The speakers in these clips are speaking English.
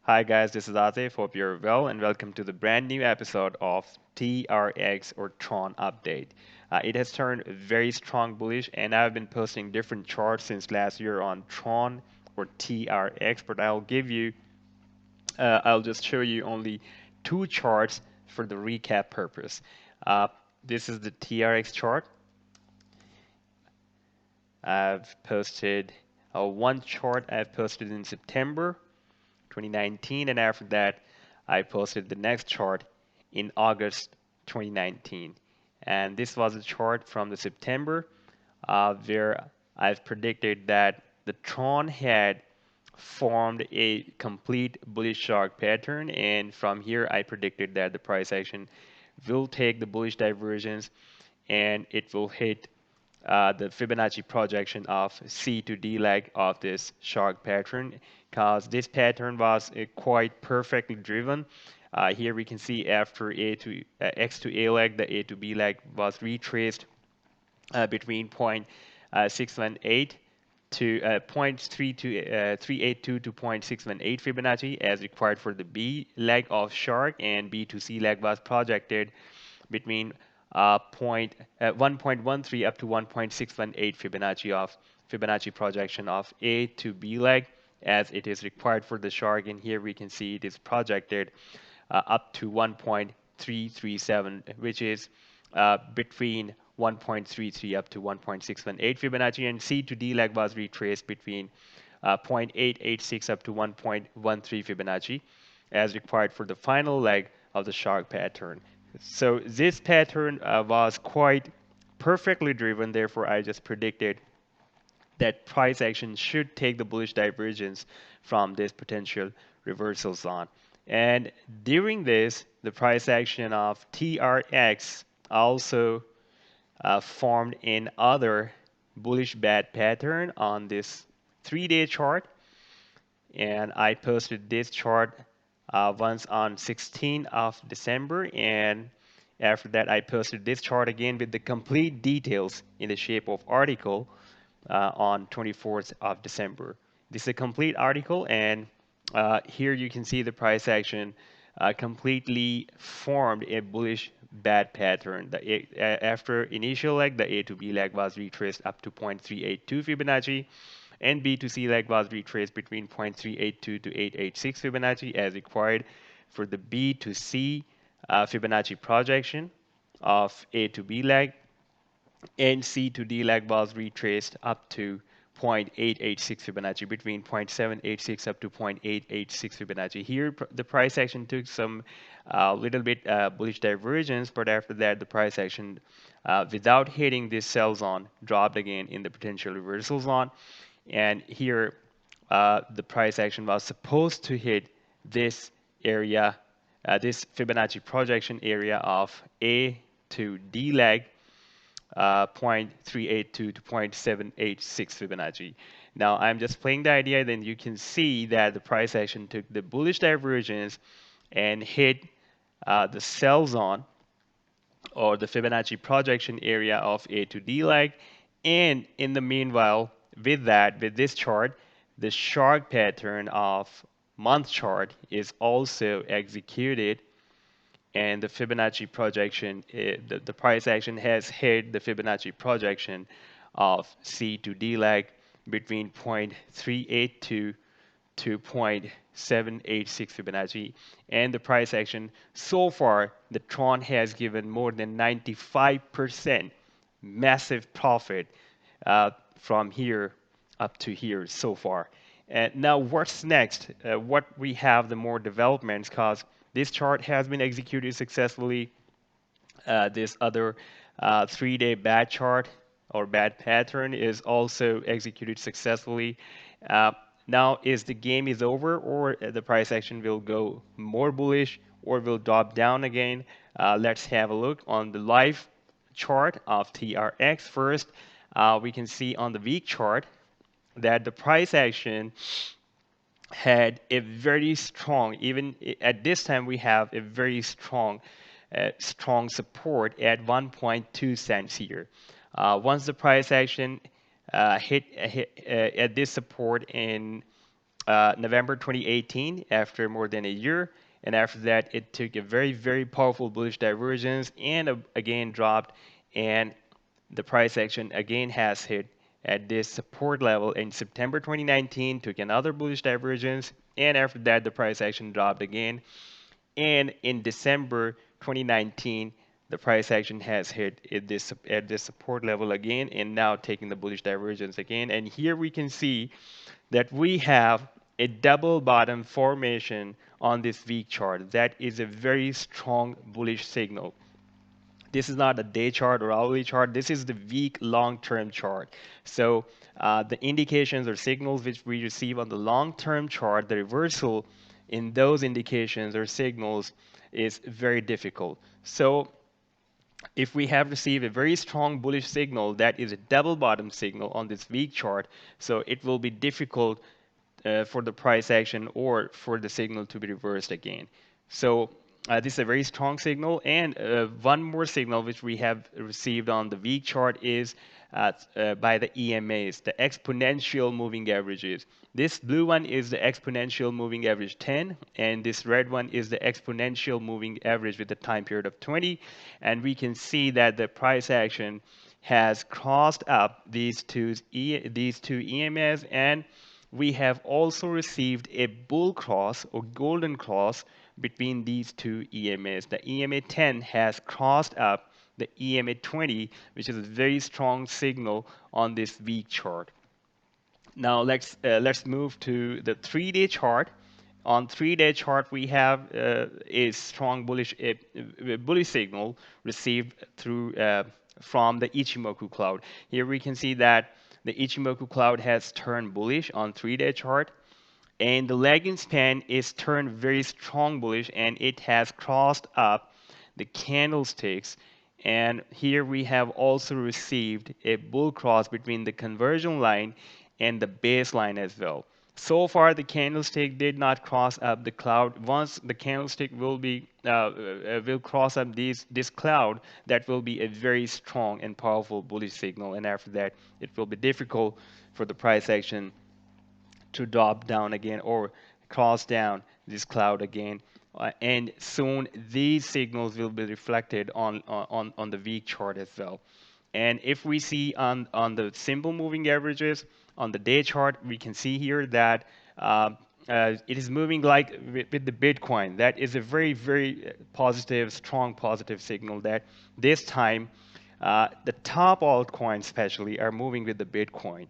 Hi guys, this is Atif. Hope you're well and welcome to the brand new episode of TRX or Tron update. It has turned very strong bullish and I've been posting different charts since last year on Tron or TRX, but I'll just show you only two charts for the recap purpose. Uh, this is the TRX chart. I've posted one chart I've posted in September 2019, and after that, I posted the next chart in August 2019. And this was a chart from the September where I've predicted that the Tron had formed a complete bullish shark pattern, and from here I predicted that the price action will take the bullish divergence and it will hit the Fibonacci projection of C to D leg of this shark pattern, because this pattern was quite perfectly driven. Here we can see after A to X to A leg, the A to B leg was retraced between 0.618 to 0.382 to 0.618 Fibonacci as required for the B leg of shark, and B to C leg was projected between 1.13 up to 1.618 Fibonacci projection of A to B leg as it is required for the shark, and here we can see it is projected up to 1.337, which is between 1.33 up to 1.618 Fibonacci, and C to D leg was retraced between 0.886 up to 1.13 Fibonacci as required for the final leg of the shark pattern. So this pattern was quite perfectly driven, therefore I just predicted that price action should take the bullish divergence from this potential reversal zone. And during this, the price action of TRX also formed in other bullish bad pattern on this 3-day chart, and I posted this chart once on 16th of December, and after that I posted this chart again with the complete details in the shape of article on 24th of December. This is a complete article, and here you can see the price action completely formed a bullish bad pattern. After initial leg, the A to B leg was retraced up to 0.382 Fibonacci, and B to C leg was retraced between 0.382 to 886 Fibonacci as required for the B to C Fibonacci projection of A to B leg, and C to D leg was retraced up to 0.886 Fibonacci between 0.786 up to 0.886 Fibonacci. Here, the price action took some little bit bullish divergence, but after that, the price action, without hitting this sell zone, dropped again in the potential reversal zone. And here, the price action was supposed to hit this area, this Fibonacci projection area of A to D leg 0.382 to 0.786 Fibonacci. Now I'm just playing the idea, then you can see that the price action took the bullish divergence and hit the sell zone or the Fibonacci projection area of A to D leg. And in the meanwhile, with this chart, the shark pattern of month chart is also executed, and the Fibonacci projection, the price action has hit the Fibonacci projection of C to D leg between 0.382 to 0.786 Fibonacci, and the price action so far, the Tron has given more than 95% massive profit from here up to here so far. And now what's next? What we have the more developments, because this chart has been executed successfully. This other 3-day bad chart or bad pattern is also executed successfully. Uh, Now is the game is over, or the price action will go more bullish or will drop down again? Let's have a look on the live chart of TRX first. We can see on the week chart that the price action had a very strong, even at this time we have a very strong support at 1.2 cents here. Once the price action hit at this support in November 2018 after more than a year. And after that, it took a very, very powerful bullish divergence and again dropped. And the price action again has hit at this support level in September 2019, took another bullish divergence. And after that, the price action dropped again. And in December 2019, the price action has hit at this support level again and now taking the bullish divergence again. And here we can see that we have a double bottom formation on this week chart. That is a very strong bullish signal. This is not a day chart or hourly chart. This is the week long-term chart. So the indications or signals which we receive on the long-term chart, the reversal in those indications or signals is very difficult. So if we have received a very strong bullish signal that is a double bottom signal on this week chart, so it will be difficult for the price action or for the signal to be reversed again. So this is a very strong signal. And one more signal which we have received on the week chart is by the EMAs, the exponential moving averages. This blue one is the exponential moving average 10, and this red one is the exponential moving average with a time period of 20. And we can see that the price action has crossed up these two EMAs, and we have also received a bull cross or golden cross between these two EMAs. The EMA 10 has crossed up the EMA 20, which is a very strong signal on this week chart. Now let's move to the 3-day chart. On 3-day chart, we have a strong bullish signal received through from the Ichimoku cloud. Here we can see that the Ichimoku cloud has turned bullish on 3-day chart, and the lagging span is turned very strong bullish, and it has crossed up the candlesticks. And here we have also received a bull cross between the conversion line and the baseline as well. So far, the candlestick did not cross up the cloud. Once the candlestick will cross up this cloud, that will be a very strong and powerful bullish signal. And after that, it will be difficult for the price action to drop down again or cross down this cloud again. And soon these signals will be reflected on the week chart as well. And if we see on the simple moving averages on the day chart, we can see here that it is moving like with the Bitcoin. That is a very, very positive, strong positive signal that this time the top altcoins especially are moving with the Bitcoin.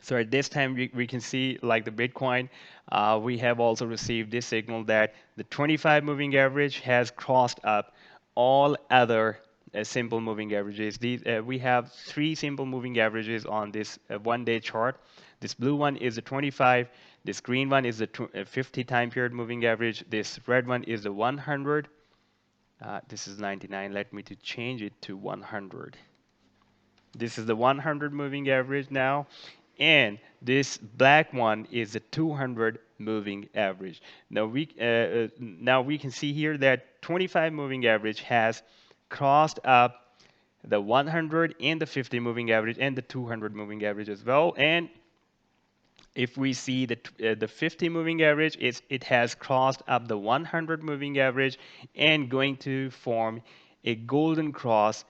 So at this time, we can see like the Bitcoin, we have also received this signal that the 25 moving average has crossed up all other simple moving averages. We have 3 simple moving averages on this 1-day chart. This blue one is the 25. This green one is the 50 time period moving average. This red one is the 100. This is 99. Let me to change it to 100. This is the 100 moving average now. And this black one is the 200 moving average. Now we can see here that 25 moving average has crossed up the 100 and the 50 moving average and the 200 moving average as well. And if we see the 50 moving average, it has crossed up the 100 moving average and going to form a golden cross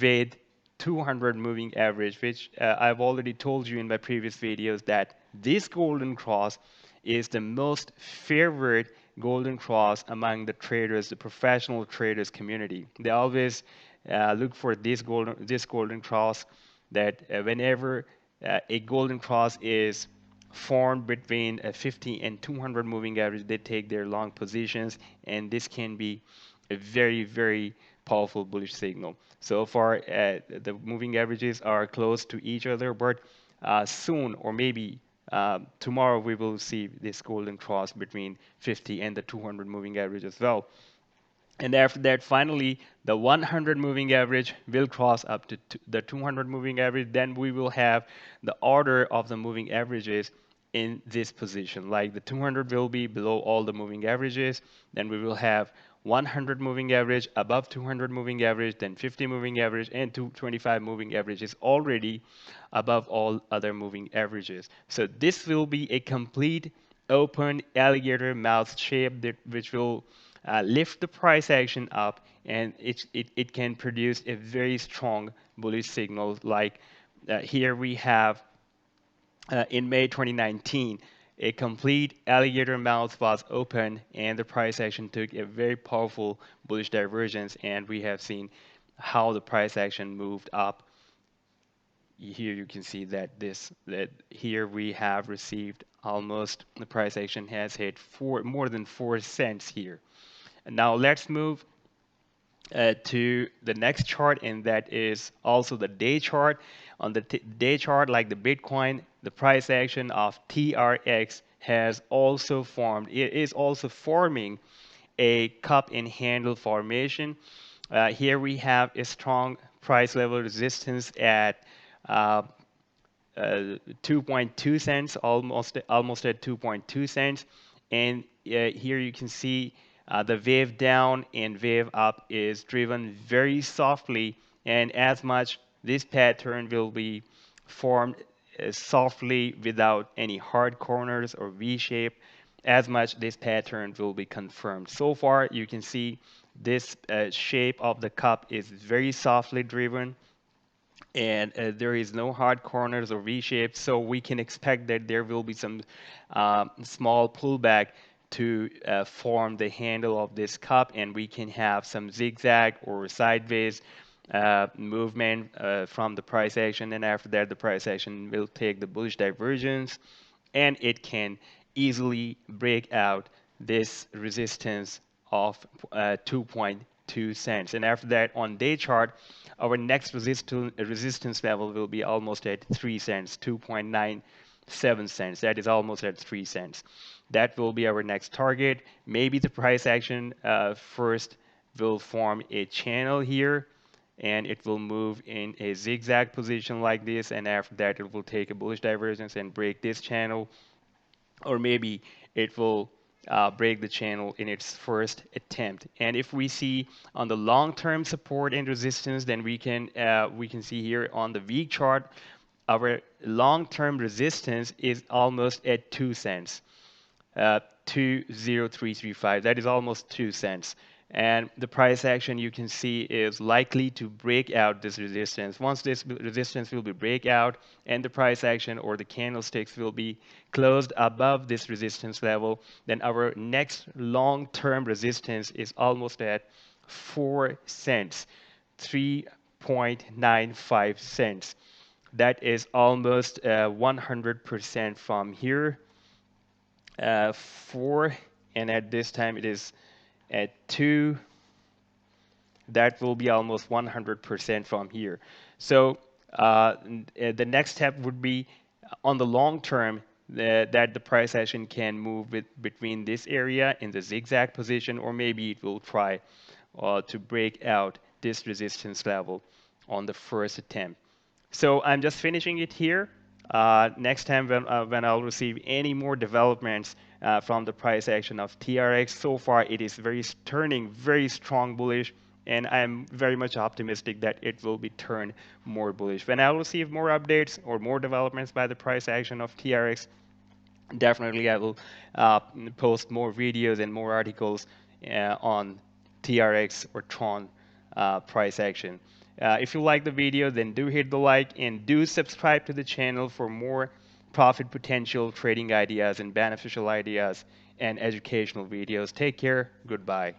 with 200 moving average, which I've already told you in my previous videos that this golden cross is the most favored golden cross among the traders, the professional traders community. They always look for this golden cross, that whenever a golden cross is formed between a 50 and 200 moving average, they take their long positions, and this can be a very, very powerful bullish signal. So far, the moving averages are close to each other, but soon, or maybe tomorrow, we will see this golden cross between 50 and the 200 moving average as well. And after that, finally, the 100 moving average will cross up to the 200 moving average. Then we will have the order of the moving averages in this position. Like the 200 will be below all the moving averages. Then we will have 100 moving average, above 200 moving average, then 50 moving average, and 225 moving average is already above all other moving averages. So this will be a complete open alligator mouth shape that which will lift the price action up, and it can produce a very strong bullish signal. Like here we have in May 2019, a complete alligator mouth was open, and the price action took a very powerful bullish divergence, and we have seen how the price action moved up. Here you can see that here we have received almost, the price action has hit more than 4 cents here. And now let's move to the next chart, and that is also the day chart. On the day chart, like the Bitcoin, the price action of TRX has also formed. It is also forming a cup and handle formation. Here we have a strong price level resistance at uh, 2.2 cents, almost at 2.2 cents. And here you can see the wave down and wave up is driven very softly, and as much this pattern will be formed softly without any hard corners or V shape, as much this pattern will be confirmed. So far you can see this shape of the cup is very softly driven, and there is no hard corners or V-shapes, so we can expect that there will be some small pullback to form the handle of this cup, and we can have some zigzag or sideways movement from the price action, and after that the price action will take the bullish divergence, and it can easily break out this resistance of 2.2 cents. And after that, on day chart, our next resistance level will be almost at 3 cents, 2.97 cents. That is almost at 3 cents. That will be our next target. Maybe the price action first will form a channel here, and it will move in a zigzag position like this, and after that it will take a bullish divergence and break this channel, or maybe it will break the channel in its first attempt. And if we see on the long-term support and resistance, then we can see here on the week chart, our long-term resistance is almost at 2 cents. 20335. That is almost 2 cents. And the price action you can see is likely to break out this resistance. Once this resistance will be break out and the price action or the candlesticks will be closed above this resistance level, then our next long-term resistance is almost at 4 cents, 3.95 cents. That is almost 100% from here. 4, and at this time it is at 2. That will be almost 100% from here. So the next step would be on the long term that the price action can move between this area in the zigzag position, or maybe it will try to break out this resistance level on the first attempt. So I'm just finishing it here. Next time when I'll receive any more developments from the price action of TRX, so far it is turning very strong bullish, and I'm very much optimistic that it will be turned more bullish. When I'll receive more updates or more developments by the price action of TRX, definitely I will post more videos and more articles on TRX or Tron price action. If you like the video, then do hit the like and do subscribe to the channel for more profit potential trading ideas and beneficial ideas and educational videos. Take care. Goodbye.